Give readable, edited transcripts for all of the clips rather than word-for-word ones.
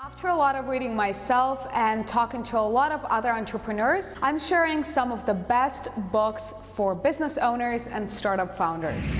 After a lot of reading myself and talking to a lot of other entrepreneurs, I'm sharing some of the best books for business owners and startup founders.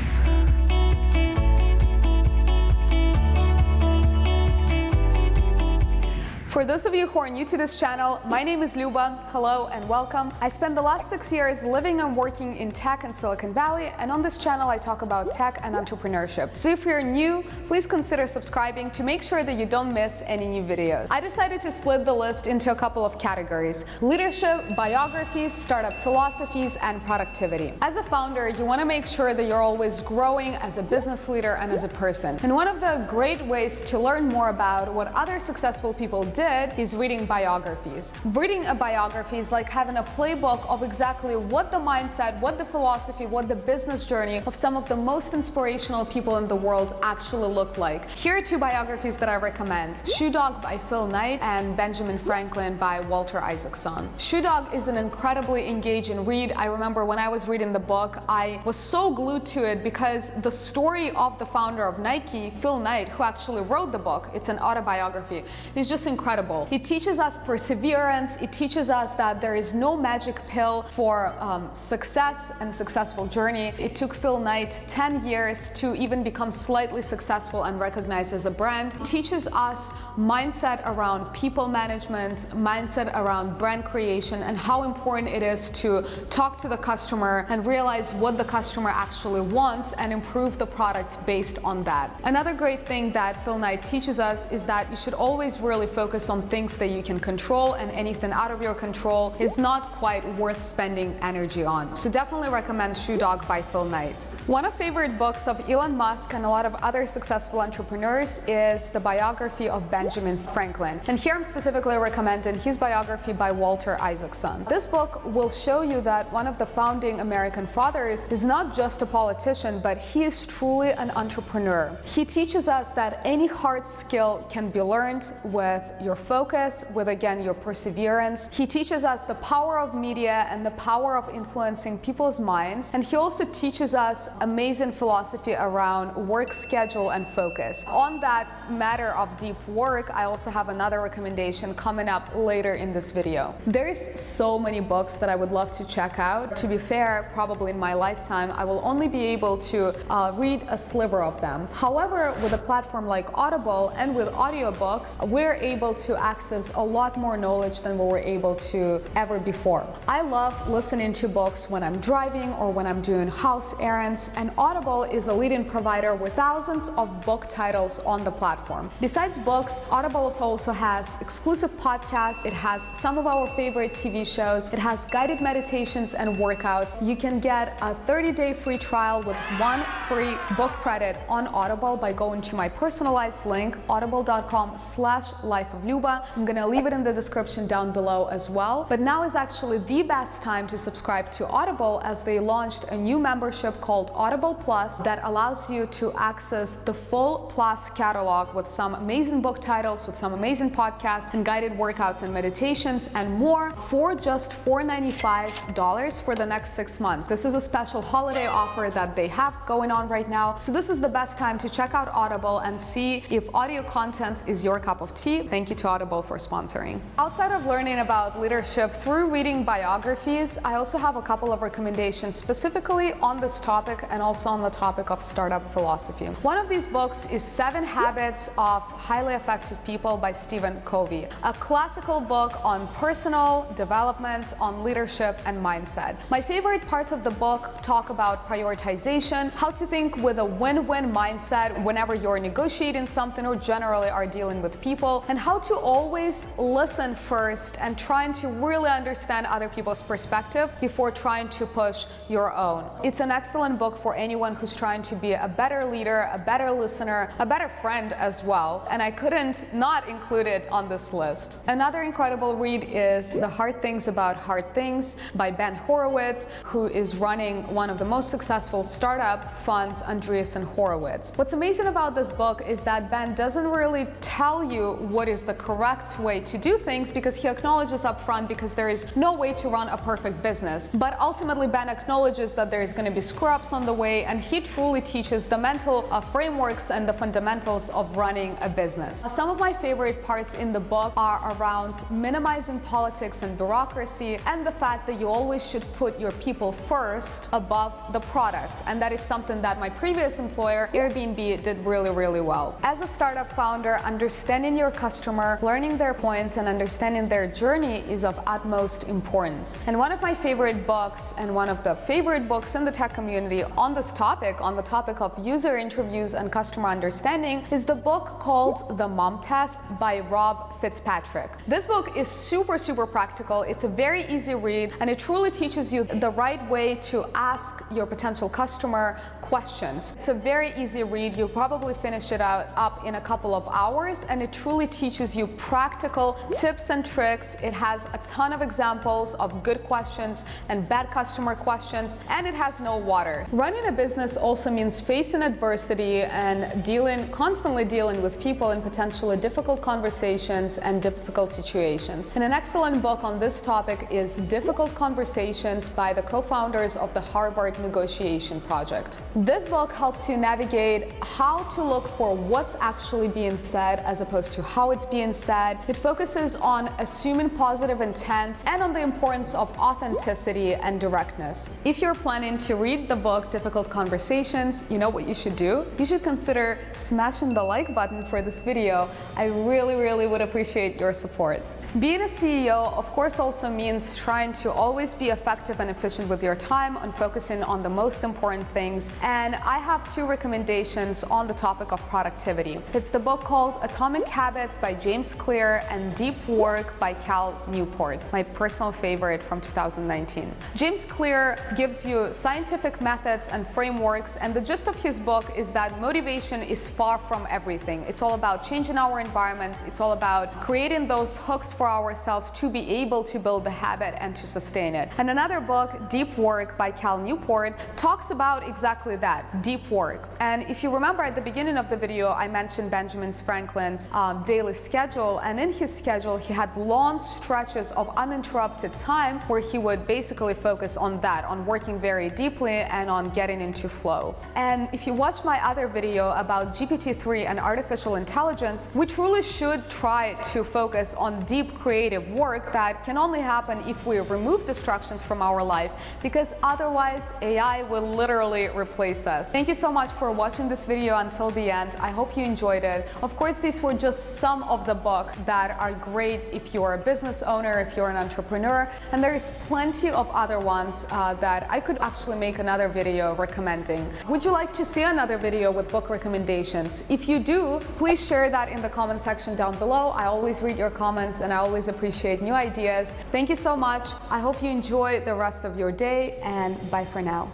For those of you who are new to this channel, my name is Luba. Hello and welcome. I spent the last 6 years living and working in tech in Silicon Valley, and on this channel I talk about tech and entrepreneurship. So if you're new, please consider subscribing to make sure that you don't miss any new videos. I decided to split the list into a couple of categories: leadership, biographies, startup philosophies, and productivity. As a founder, you want to make sure that you're always growing as a business leader and as a person. And one of the great ways to learn more about what other successful people did is reading biographies. Reading a biography is like having a playbook of exactly what the mindset, what the philosophy, what the business journey of some of the most inspirational people in the world actually look like. Here are two biographies that I recommend: Shoe Dog by Phil Knight and Benjamin Franklin by Walter Isaacson. Shoe Dog is an incredibly engaging read. I remember when I was reading the book, I was so glued to it because the story of the founder of Nike, Phil Knight, who actually wrote the book, it's an autobiography, is just incredible. It teaches us perseverance. It teaches us that there is no magic pill for success and successful journey. It took Phil Knight 10 years to even become slightly successful and recognized as a brand. It teaches us mindset around people management, mindset around brand creation, and how important it is to talk to the customer and realize what the customer actually wants and improve the product based on that. Another great thing that Phil Knight teaches us is that you should always really focus on things that you can control, and anything out of your control is not quite worth spending energy on. So definitely recommend Shoe Dog by Phil Knight. One of favorite books of Elon Musk and a lot of other successful entrepreneurs is the biography of Benjamin Franklin. And here I'm specifically recommending his biography by Walter Isaacson. This book will show you that one of the founding American fathers is not just a politician, but he is truly an entrepreneur. He teaches us that any hard skill can be learned with your focus, with again your perseverance. He teaches us the power of media and the power of influencing people's minds. And he also teaches us amazing philosophy around work schedule and focus. On that matter of deep work, I also have another recommendation coming up later in this video. There's so many books that I would love to check out. To be fair, probably in my lifetime, I will only be able to read a sliver of them. However, with a platform like Audible and with audiobooks, we're able to access a lot more knowledge than we were able to ever before. I love listening to books when I'm driving or when I'm doing house errands, and Audible is a leading provider with thousands of book titles on the platform. Besides books, Audible also has exclusive podcasts, it has some of our favorite TV shows, it has guided meditations and workouts. You can get a 30-day free trial with 1 free book credit on Audible by going to my personalized link, audible.com/lifeofluba. I'm gonna leave it in the description down below as well. But now is actually the best time to subscribe to Audible, as they launched a new membership called Audible Plus that allows you to access the full Plus catalog with some amazing book titles, with some amazing podcasts and guided workouts and meditations and more for just $495 for the next 6 months. This is a special holiday offer that they have going on right now. So this is the best time to check out Audible and see if audio content is your cup of tea. Thank you to Audible for sponsoring. Outside of learning about leadership through reading biographies, I also have a couple of recommendations specifically on this topic and also on the topic of startup philosophy. One of these books is 7 Habits of Highly Effective People by Stephen Covey, a classical book on personal development, on leadership and mindset. My favorite parts of the book talk about prioritization, how to think with a win-win mindset whenever you're negotiating something or generally are dealing with people, and how to always listen first and trying to really understand other people's perspective before trying to push your own. It's an excellent book for anyone who's trying to be a better leader, a better listener, a better friend as well, and I couldn't not include it on this list. Another incredible read is The Hard Things About Hard Things by Ben Horowitz, who is running one of the most successful startup funds, Andreessen Horowitz. What's amazing about this book is that Ben doesn't really tell you what is the correct way to do things, because he acknowledges up front because there is no way to run a perfect business. But ultimately Ben acknowledges that there is going to be screw-ups on the way, and he truly teaches the mental frameworks and the fundamentals of running a business. Some of my favorite parts in the book are around minimizing politics and bureaucracy, and the fact that you always should put your people first above the product. And that is something that my previous employer, Airbnb, did really, really well. As a startup founder, understanding your customer, learning their points, and understanding their journey is of utmost importance. And one of my favorite books, and one of the favorite books in the tech community on this topic, on the topic of user interviews and customer understanding, is the book called The Mom Test by Rob Fitzpatrick. This book is super, super practical. It's a very easy read, and it truly teaches you the right way to ask your potential customer questions. It's a very easy read. You'll probably finish it up in a couple of hours, and it truly teaches you practical tips and tricks. It has a ton of examples of good questions and bad customer questions, and it has no water. Running a business also means facing adversity and constantly dealing with people in potentially difficult conversations and difficult situations. And an excellent book on this topic is Difficult Conversations by the co-founders of the Harvard Negotiation Project. This book helps you navigate how to look for what's actually being said as opposed to how it's being said. It focuses on assuming positive intent and on the importance of authenticity and directness. If you're planning to read the book Difficult Conversations, you know what you should do? You should consider smashing the like button for this video. I really, really would appreciate your support. Being a CEO, of course, also means trying to always be effective and efficient with your time and focusing on the most important things. And I have two recommendations on the topic of productivity. It's the book called Atomic Habits by James Clear and Deep Work by Cal Newport, my personal favorite from 2019. James Clear gives you scientific methods and frameworks, and the gist of his book is that motivation is far from everything. It's all about changing our environment. It's all about creating those hooks for ourselves to be able to build the habit and to sustain it. And another book, Deep Work by Cal Newport, talks about exactly that, deep work. And if you remember at the beginning of the video, I mentioned Benjamin Franklin's daily schedule, and in his schedule he had long stretches of uninterrupted time where he would basically focus on that, on working very deeply and on getting into flow. And if you watch my other video about GPT-3 and artificial intelligence, we truly should try to focus on deep creative work that can only happen if we remove distractions from our life, because otherwise AI will literally replace us. Thank you so much for watching this video until the end. I hope you enjoyed it. Of course, these were just some of the books that are great if you're a business owner, if you're an entrepreneur, and there is plenty of other ones that I could actually make another video recommending. Would you like to see another video with book recommendations? If you do, please share that in the comment section down below. I always read your comments and I always appreciate new ideas. Thank you so much. I hope you enjoy the rest of your day, and bye for now.